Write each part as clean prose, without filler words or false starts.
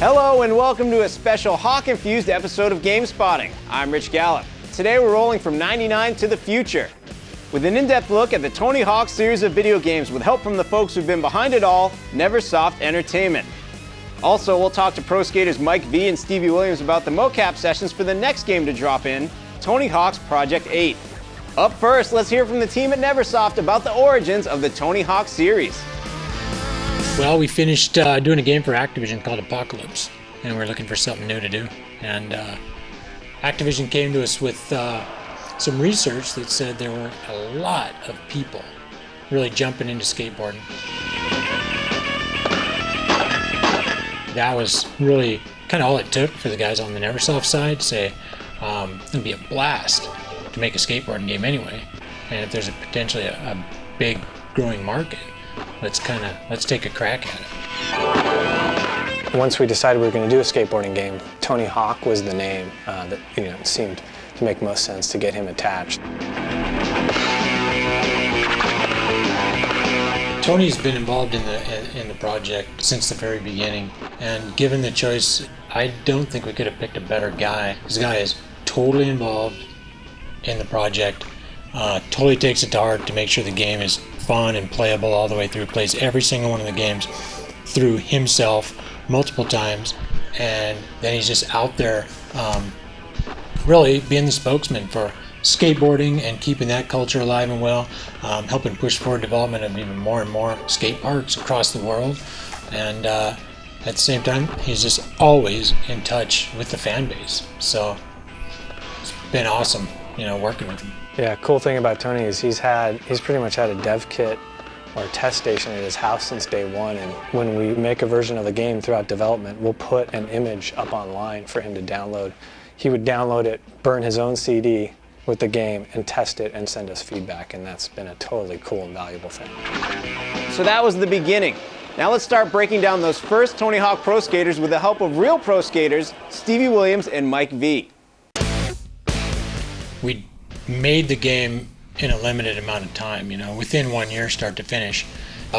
Hello and welcome to a special Hawk-infused episode of GameSpotting. I'm Rich Gallup. Today we're rolling from '99 to the future with an in-depth look at the Tony Hawk series of video games with help from the folks who've been behind it all, Neversoft Entertainment. Also, we'll talk to pro skaters Mike V and Stevie Williams about the mocap sessions for the next game to drop in, Tony Hawk's Project 8. Up first, let's hear from the team at Neversoft about the origins of the Tony Hawk series. Well, we finished doing a game for Activision called Apocalypse, and we're looking for something new to do. And Activision came to us with some research that said there were a lot of people really jumping into skateboarding. That was really kind of all it took for the guys on the Neversoft side to say, it'd be a blast to make a skateboarding game anyway. And if there's potentially a big growing market, let's take a crack at it. Once we decided we were going to do a skateboarding game, Tony Hawk was the name that seemed to make most sense to get him attached. Tony's been involved in the project since the very beginning, and given the choice, I don't think we could have picked a better guy. This guy is totally involved in the project, totally takes it to heart to make sure the game is fun and playable all the way through. Plays every single one of the games through himself multiple times, and then he's just out there really being the spokesman for skateboarding and keeping that culture alive and well, helping push forward development of even more and more skate parks across the world. And at the same time, he's just always in touch with the fan base. So it's been awesome, working with him. Yeah, cool thing about Tony is he's pretty much had a dev kit or test station at his house since day one, and when we make a version of the game throughout development, we'll put an image up online for him to download. He would download it, burn his own CD with the game, and test it and send us feedback, and that's been a totally cool and valuable thing. So that was the beginning. Now let's start breaking down those first Tony Hawk Pro Skaters with the help of real pro skaters, Stevie Williams and Mike V. We made the game in a limited amount of time, within 1 year, start to finish.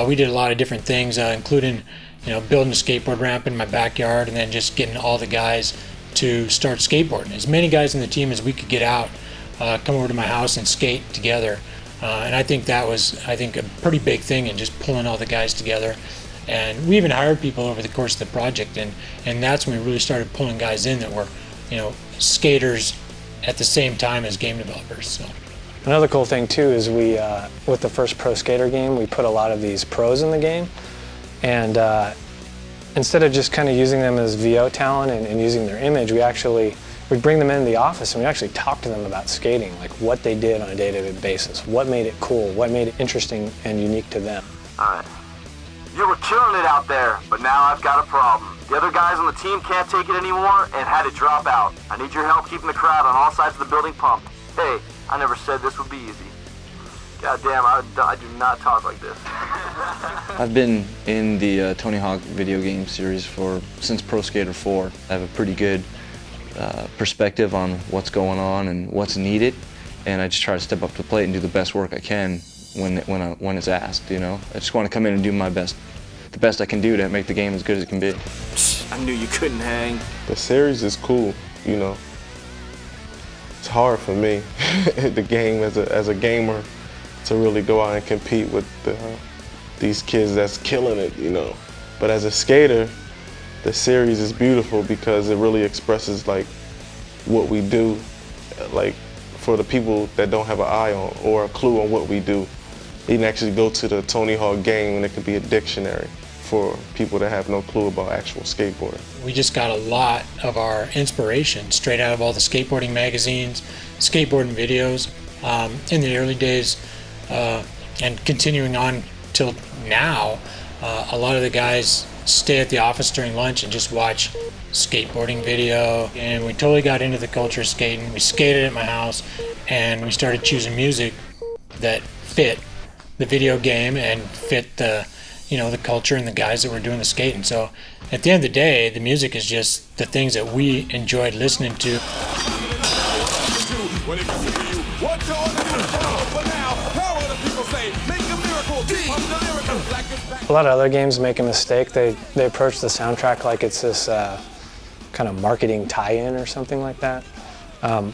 We did a lot of different things, including, building a skateboard ramp in my backyard, and then just getting all the guys to start skateboarding. As many guys in the team as we could get out, come over to my house and skate together. And I think that was, a pretty big thing in just pulling all the guys together. And we even hired people over the course of the project, and that's when we really started pulling guys in that were, skaters at the same time as game developers. So. Another cool thing too is we, with the first Pro Skater game, we put a lot of these pros in the game, and instead of just kind of using them as VO talent and using their image, we bring them into the office and we actually talk to them about skating, like what they did on a day-to-day basis, what made it cool, what made it interesting and unique to them. Alright, you were killing it out there, but now I've got a problem. The other guys on the team can't take it anymore and had to drop out. I need your help keeping the crowd on all sides of the building pumped. Hey, I never said this would be easy. God damn, I do not talk like this. I've been in the Tony Hawk video game series since Pro Skater 4. I have a pretty good perspective on what's going on and what's needed, and I just try to step up to the plate and do the best work I can when it's asked. I just want to come in and do my best, the best I can do to make the game as good as it can be. I knew you couldn't hang. The series is cool, It's hard for me, the game as a gamer, to really go out and compete with these kids that's killing it, But as a skater, the series is beautiful because it really expresses like what we do, like for the people that don't have an eye on or a clue on what we do. You can actually go to the Tony Hawk game and it could be a dictionary for people that have no clue about actual skateboarding. We just got a lot of our inspiration straight out of all the skateboarding magazines, skateboarding videos. In the early days and continuing on till now, a lot of the guys stay at the office during lunch and just watch skateboarding video, and we totally got into the culture of skating. We skated at my house and we started choosing music that fit the video game and fit the culture and the guys that were doing the skating. So at the end of the day, the music is just the things that we enjoyed listening to. When it comes to you, what y'all for now? How will the people say? Make a miracle. Pump the lyrical like it's back. A lot of other games make a mistake. They approach the soundtrack like it's this kind of marketing tie-in or something like that.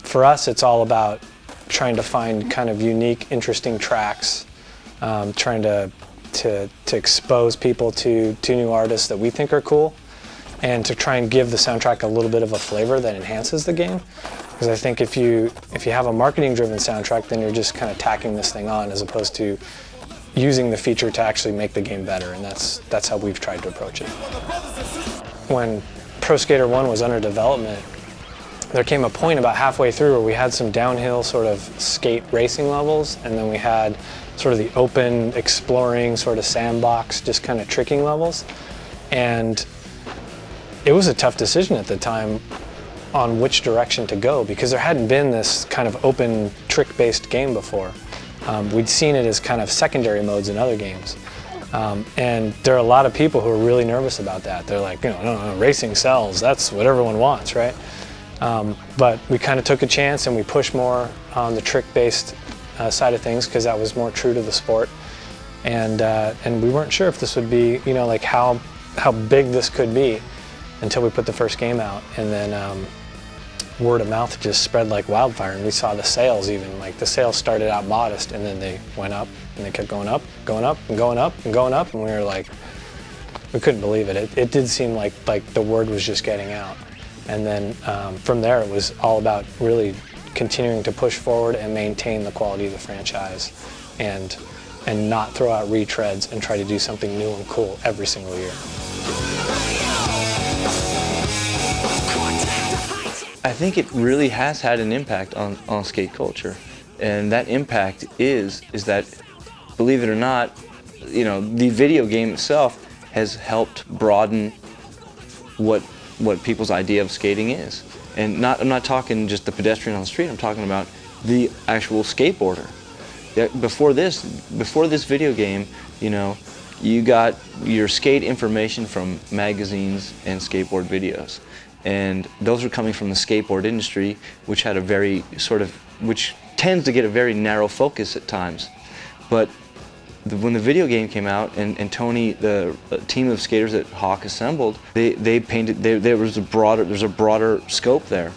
For us, it's all about trying to find kind of unique, interesting tracks, trying to expose people to new artists that we think are cool, and to try and give the soundtrack a little bit of a flavor that enhances the game. Because I think if you have a marketing-driven soundtrack, then you're just kind of tacking this thing on, as opposed to using the feature to actually make the game better, and that's how we've tried to approach it. When Pro Skater 1 was under development, there came a point about halfway through where we had some downhill sort of skate racing levels, and then we had sort of the open, exploring, sort of sandbox, just kind of tricking levels. And it was a tough decision at the time on which direction to go, because there hadn't been this kind of open trick-based game before. We'd seen it as kind of secondary modes in other games. And there are a lot of people who are really nervous about that. They're like, no, racing sells, that's what everyone wants, right? But we kind of took a chance and we pushed more on the trick-based side of things, because that was more true to the sport. And we weren't sure if this would be, like how big this could be until we put the first game out. And then word of mouth just spread like wildfire, and we saw the sales even. Like the sales started out modest, and then they went up, and they kept going up, going up, and going up, and going up, and we were like, we couldn't believe it. It did seem like the word was just getting out. And then from there, it was all about really continuing to push forward and maintain the quality of the franchise, and not throw out retreads and try to do something new and cool every single year. I think it really has had an impact on skate culture, and that impact is that, believe it or not, the video game itself has helped broaden what people's idea of skating is. And I'm not talking just the pedestrian on the street, I'm talking about the actual skateboarder. Before this video game, you got your skate information from magazines and skateboard videos. And those were coming from the skateboard industry, which had which tends to get a very narrow focus at times. But when the video game came out, and Tony, the team of skaters that Hawk assembled, they painted. There's a broader scope there,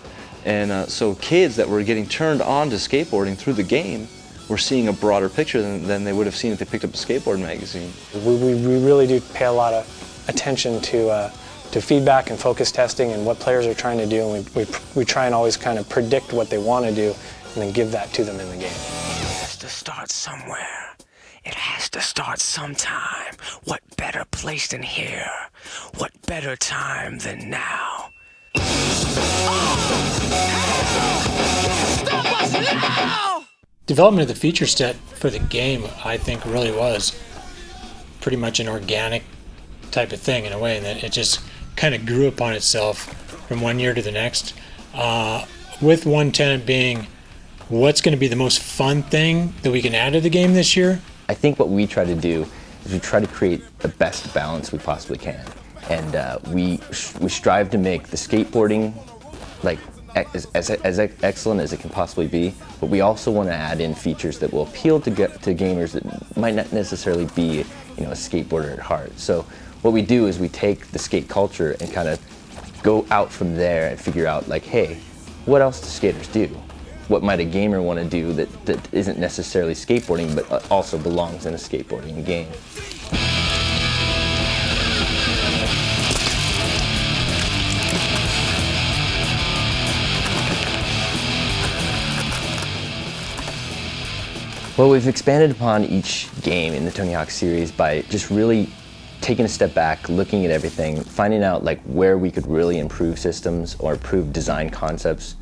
and so kids that were getting turned on to skateboarding through the game were seeing a broader picture than they would have seen if they picked up a skateboard magazine. We really do pay a lot of attention to feedback and focus testing and what players are trying to do, and we try and always kind of predict what they want to do and then give that to them in the game. It has to start somewhere. It has to start sometime. What better place than here? What better time than now? Stop us now! Development of the feature set for the game, I think, really was pretty much an organic type of thing in a way, and that it just kind of grew upon itself from one year to the next, with one tenet being, what's going to be the most fun thing that we can add to the game this year? I think what we try to do is we try to create the best balance we possibly can, and we strive to make the skateboarding like as excellent as it can possibly be, but we also want to add in features that will appeal to gamers that might not necessarily be a skateboarder at heart. So what we do is we take the skate culture and kind of go out from there and figure out, like, hey, what else do skaters do? What might a gamer want to do that isn't necessarily skateboarding but also belongs in a skateboarding game? Well, we've expanded upon each game in the Tony Hawk series by just really taking a step back, looking at everything, finding out like where we could really improve systems or improve design concepts.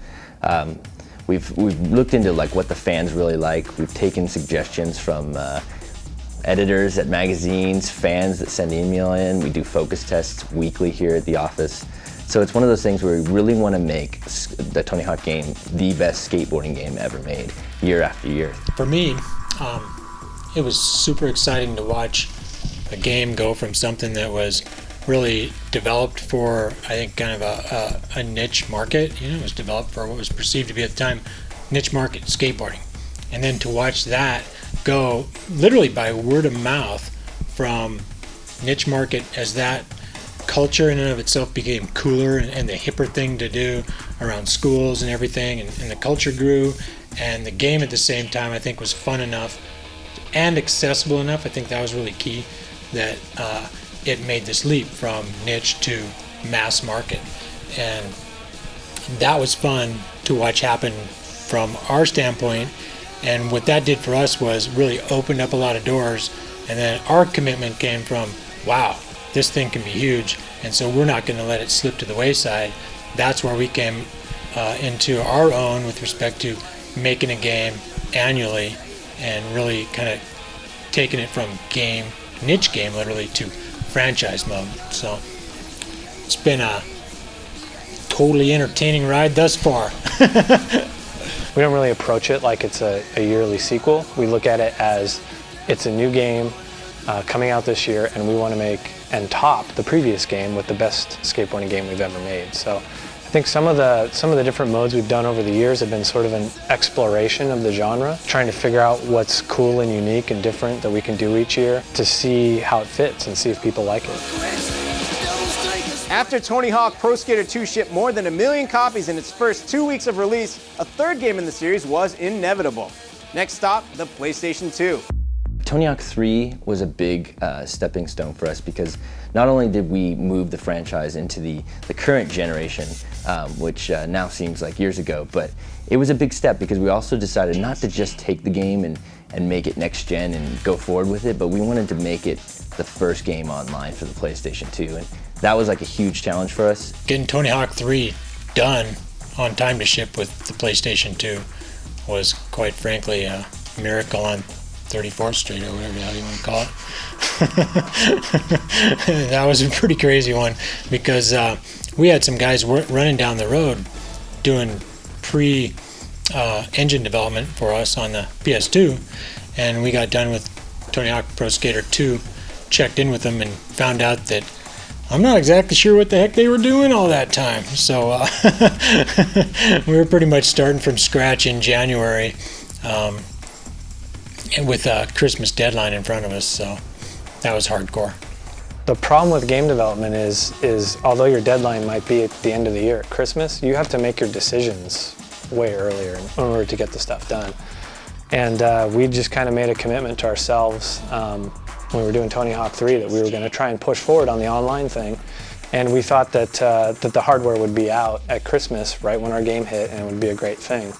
We've looked into like what the fans really like. We've taken suggestions from editors at magazines, fans that send email in. We do focus tests weekly here at the office. So it's one of those things where we really want to make the Tony Hawk game the best skateboarding game ever made, year after year. For me, it was super exciting to watch a game go from something that was really developed for, I think, kind of a niche market. It was developed for what was perceived to be at the time niche market skateboarding. And then to watch that go literally by word of mouth from niche market, as that culture in and of itself became cooler and the hipper thing to do around schools and everything, and the culture grew, and the game at the same time I think was fun enough and accessible enough. I think that was really key, that it made this leap from niche to mass market, and that was fun to watch happen from our standpoint. And what that did for us was really opened up a lot of doors, and then our commitment came from, wow, this thing can be huge, and so we're not going to let it slip to the wayside. That's where we came into our own with respect to making a game annually and really kind of taking it from game, niche game literally, to franchise mode. So it's been a totally entertaining ride thus far. We don't really approach it like it's a yearly sequel. We look at it as it's a new game coming out this year, and we want to make and top the previous game with the best skateboarding game we've ever made. So I think some of the different modes we've done over the years have been sort of an exploration of the genre, trying to figure out what's cool and unique and different that we can do each year to see how it fits and see if people like it. After Tony Hawk Pro Skater 2 shipped more than 1 million copies in its first 2 weeks of release, a third game in the series was inevitable. Next stop, the PlayStation 2. Tony Hawk 3 was a big stepping stone for us, because not only did we move the franchise into the current generation, which now seems like years ago, but it was a big step because we also decided not to just take the game and make it next gen and go forward with it, but we wanted to make it the first game online for the PlayStation 2. And that was like a huge challenge for us. Getting Tony Hawk 3 done on time to ship with the PlayStation 2 was quite frankly a miracle on 34th Street or whatever the hell you want to call it. That was a pretty crazy one, because we had some guys running down the road doing pre-engine development for us on the PS2, and we got done with Tony Hawk Pro Skater 2, checked in with them, and found out that I'm not exactly sure what the heck they were doing all that time. So we were pretty much starting from scratch in January, and with a Christmas deadline in front of us, so that was hardcore. The problem with game development is although your deadline might be at the end of the year at Christmas, you have to make your decisions way earlier in order to get the stuff done. And we just kind of made a commitment to ourselves when we were doing Tony Hawk 3 that we were going to try and push forward on the online thing. And we thought that that the hardware would be out at Christmas, right when our game hit, and it would be a great thing.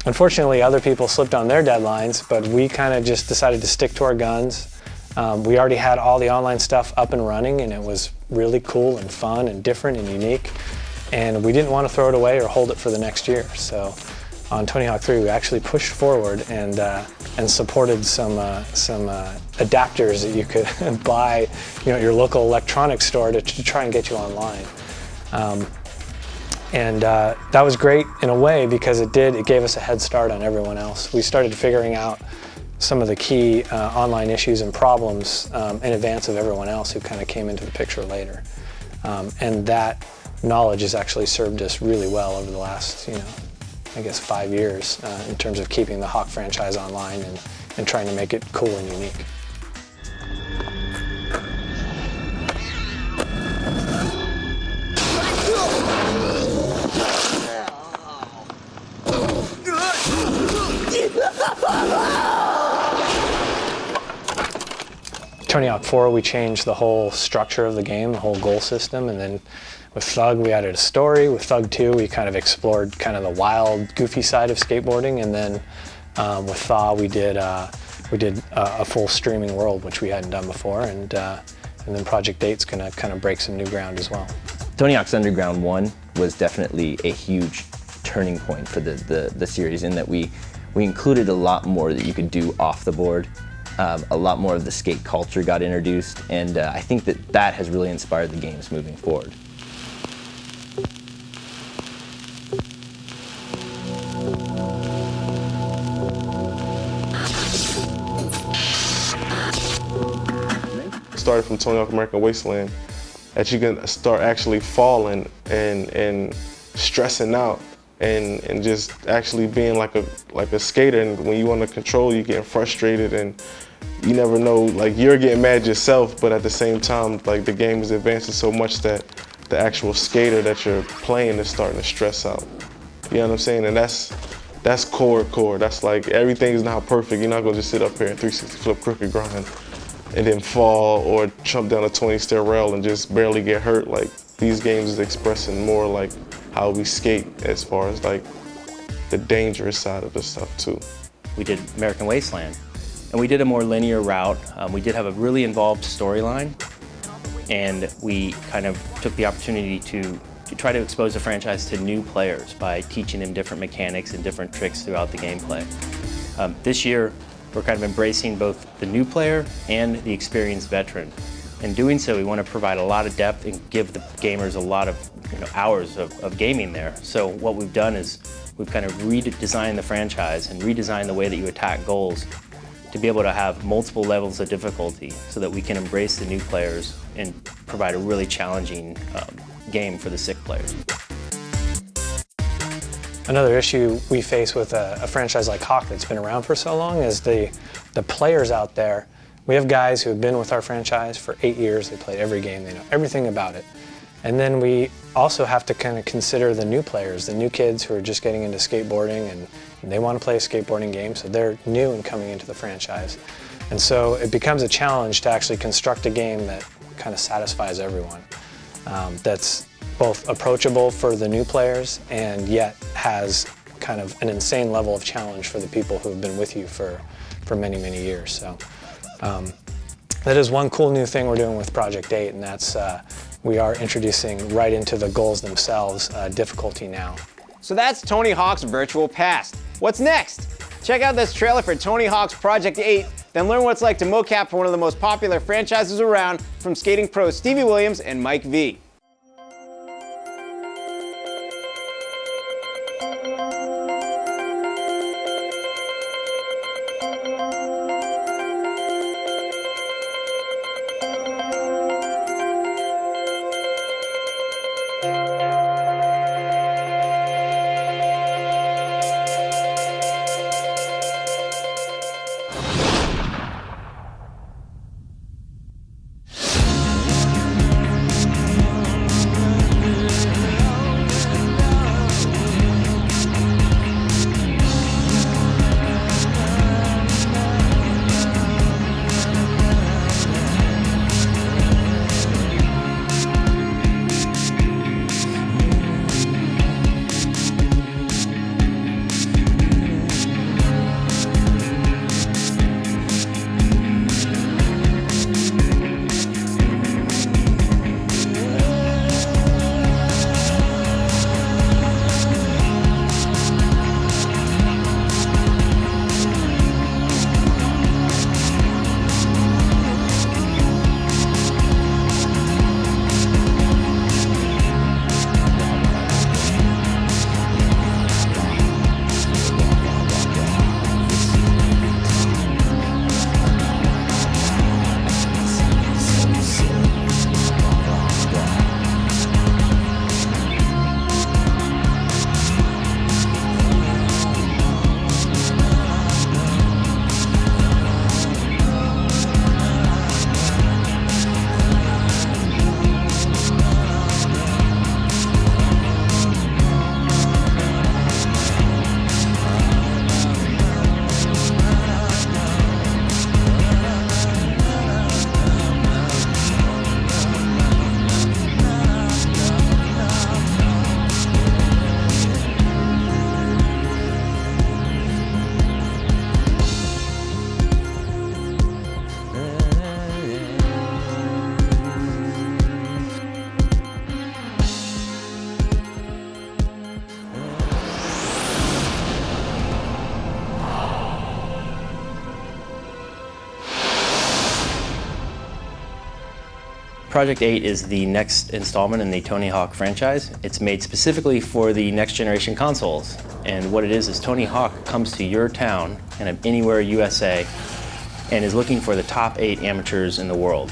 Unfortunately, other people slipped on their deadlines, but we kind of just decided to stick to our guns. We already had all the online stuff up and running, and it was really cool and fun and different and unique. And we didn't want to throw it away or hold it for the next year. So on Tony Hawk 3, we actually pushed forward and supported some adapters that you could buy, at your local electronics store to try and get you online. And that was great in a way because it gave us a head start on everyone else. We started figuring out some of the key online issues and problems in advance of everyone else who kind of came into the picture later. And that knowledge has actually served us really well over the last, I guess 5 years in terms of keeping the Hawk franchise online and trying to make it cool and unique. Tony Hawk 4, we changed the whole structure of the game, the whole goal system, and then with Thug, we added a story. With Thug 2, we kind of explored kind of the wild, goofy side of skateboarding, and then with Thaw, we did a full streaming world, which we hadn't done before, and then Project 8's gonna kind of break some new ground as well. Tony Hawk's Underground 1 was definitely a huge turning point for the series, in that we included a lot more that you could do off the board. A lot more of the skate culture got introduced, and I think that has really inspired the games moving forward. Started from Tony Hawk American Wasteland, that you can start actually falling and stressing out and just actually being like a skater. And when you want to control, you're getting frustrated, and you never know, like, you're getting mad yourself, but at the same time, like, the game is advancing so much that the actual skater that you're playing is starting to stress out. You know what I'm saying? And that's core. That's like, everything is not perfect. You're not gonna just sit up here and 360 flip crooked grind and then fall or jump down a 20-stair rail and just barely get hurt. Like, these games is expressing more like how we skate as far as like the dangerous side of the stuff too. We did American Wasteland, and we did a more linear route. We did have a really involved storyline, and we kind of took the opportunity to try to expose the franchise to new players by teaching them different mechanics and different tricks throughout the gameplay. This year, we're kind of embracing both the new player and the experienced veteran. In doing so, we want to provide a lot of depth and give the gamers a lot of hours of gaming there. So what we've done is we've kind of redesigned the franchise and redesigned the way that you attack goals to be able to have multiple levels of difficulty so that we can embrace the new players and provide a really challenging game for the sick players. Another issue we face with a franchise like Hawk that's been around for so long is the players out there. We have guys who have been with our franchise for 8 years. They played every game, they know everything about it. And then we also have to kind of consider the new players, the new kids who are just getting into skateboarding and they want to play a skateboarding game, so they're new and coming into the franchise. And so it becomes a challenge to actually construct a game that kind of satisfies everyone. That's both approachable for the new players and yet has kind of an insane level of challenge for the people who have been with you for many, many years. So that is one cool new thing we're doing with Project 8, and that's we are introducing right into the goals themselves difficulty now. So that's Tony Hawk's virtual past. What's next? Check out this trailer for Tony Hawk's Project 8, then learn what it's like to mocap for one of the most popular franchises around from skating pros Stevie Williams and Mike V. Project 8 is the next installment in the Tony Hawk franchise. It's made specifically for the next generation consoles. And what it is Tony Hawk comes to your town, kind of anywhere USA, and is looking for the top 8 amateurs in the world.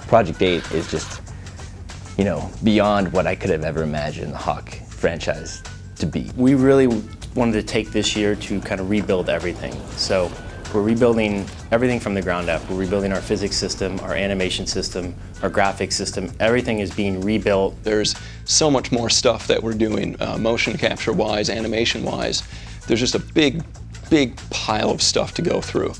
Project 8 is just beyond what I could have ever imagined the Hawk franchise to be. We really wanted to take this year to kind of rebuild everything. So we're rebuilding everything from the ground up. We're rebuilding our physics system, our animation system, our graphics system. Everything is being rebuilt. There's so much more stuff that we're doing, motion capture-wise, animation-wise. There's just a big pile of stuff to go through.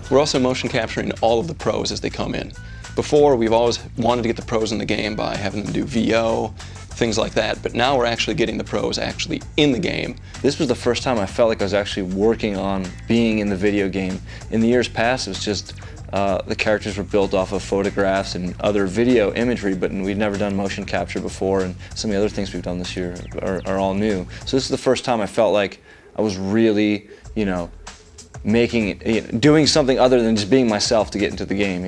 We're also motion capturing all of the pros as they come in. Before, we've always wanted to get the pros in the game by having them do VO, things like that, but now we're actually getting the pros actually in the game. This was the first time I felt like I was actually working on being in the video game. In the years past, it was just the characters were built off of photographs and other video imagery, but we'd never done motion capture before, and some of the other things we've done this year are all new. So this is the first time I felt like I was really, doing something other than just being myself to get into the game,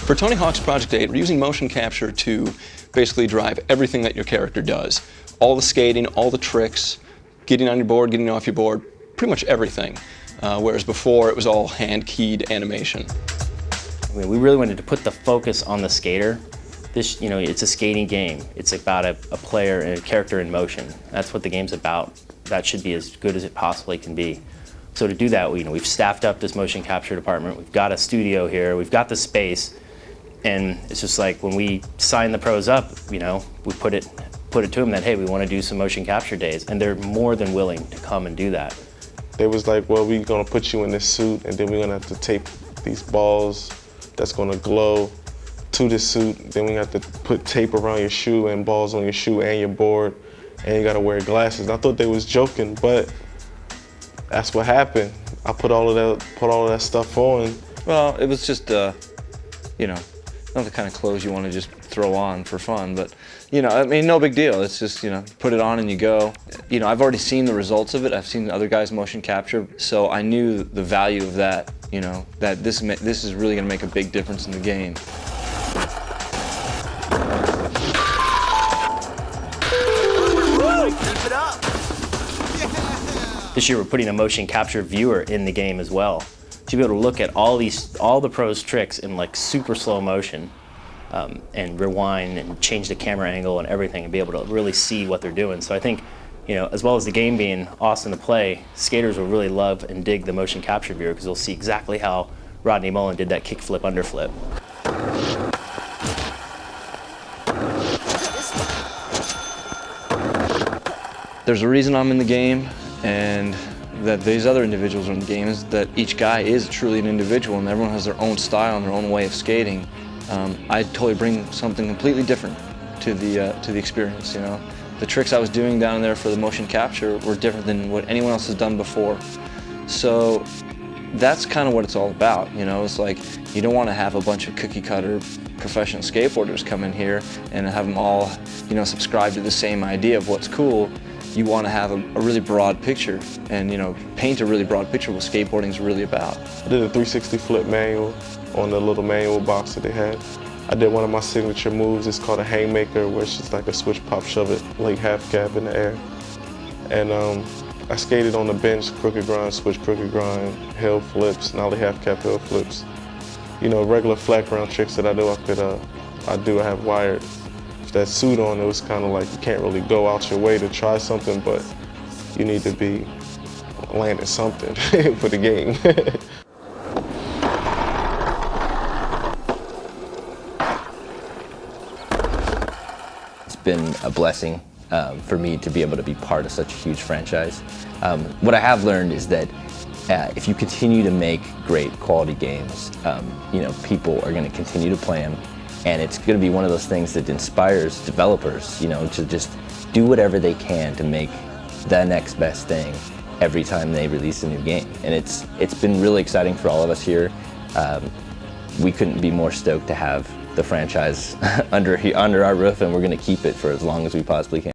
For Tony Hawk's Project 8, we're using motion capture to basically drive everything that your character does. All the skating, all the tricks, getting on your board, getting off your board, pretty much everything. Whereas before, it was all hand-keyed animation. We really wanted to put the focus on the skater. This, it's a skating game. It's about a player and a character in motion. That's what the game's about. That should be as good as it possibly can be. So to do that, we've staffed up this motion capture department. We've got a studio here. We've got the space. And it's just like when we sign the pros up, we put it to them that, hey, we want to do some motion capture days. And they're more than willing to come and do that. They was like, well, we're going to put you in this suit, and then we're going to have to tape these balls that's going to glow to the suit. Then we have to put tape around your shoe and balls on your shoe and your board, and you got to wear glasses. I thought they was joking, but that's what happened. I put all of that stuff on. Well, it was just, not the kind of clothes you want to just throw on for fun, but, no big deal. It's just, put it on and you go. I've already seen the results of it. I've seen other guys motion capture, so I knew the value of that, that this is really going to make a big difference in the game. Keep it up. This year we're putting a motion capture viewer in the game as well. To be able to look at all the pros' tricks in like super slow motion and rewind and change the camera angle and everything and be able to really see what they're doing. So I think, as well as the game being awesome to play, skaters will really love and dig the motion capture viewer because they'll see exactly how Rodney Mullen did that kickflip underflip. There's a reason I'm in the game, and that these other individuals are in the game is that each guy is truly an individual and everyone has their own style and their own way of skating. I totally bring something completely different to the experience, The tricks I was doing down there for the motion capture were different than what anyone else has done before. So that's kind of what it's all about, It's like you don't want to have a bunch of cookie cutter professional skateboarders come in here and have them all, subscribe to the same idea of what's cool. You want to have a really broad picture and, paint a really broad picture of what skateboarding is really about. I did a 360 flip manual on the little manual box that they had. I did one of my signature moves. It's called a haymaker, where it's just like a switch, pop, shove it, like half cab in the air. And I skated on the bench, crooked grind, switch, crooked grind, hill flips, nollie half cab hill flips. Regular flat ground tricks that I do, I have wired. That suit on, it was kind of like you can't really go out your way to try something, but you need to be landing something for the game. It's been a blessing for me to be able to be part of such a huge franchise. What I have learned is that if you continue to make great quality games, people are going to continue to play them. And it's going to be one of those things that inspires developers, to just do whatever they can to make the next best thing every time they release a new game. And it's been really exciting for all of us here. We couldn't be more stoked to have the franchise under our roof, and we're going to keep it for as long as we possibly can.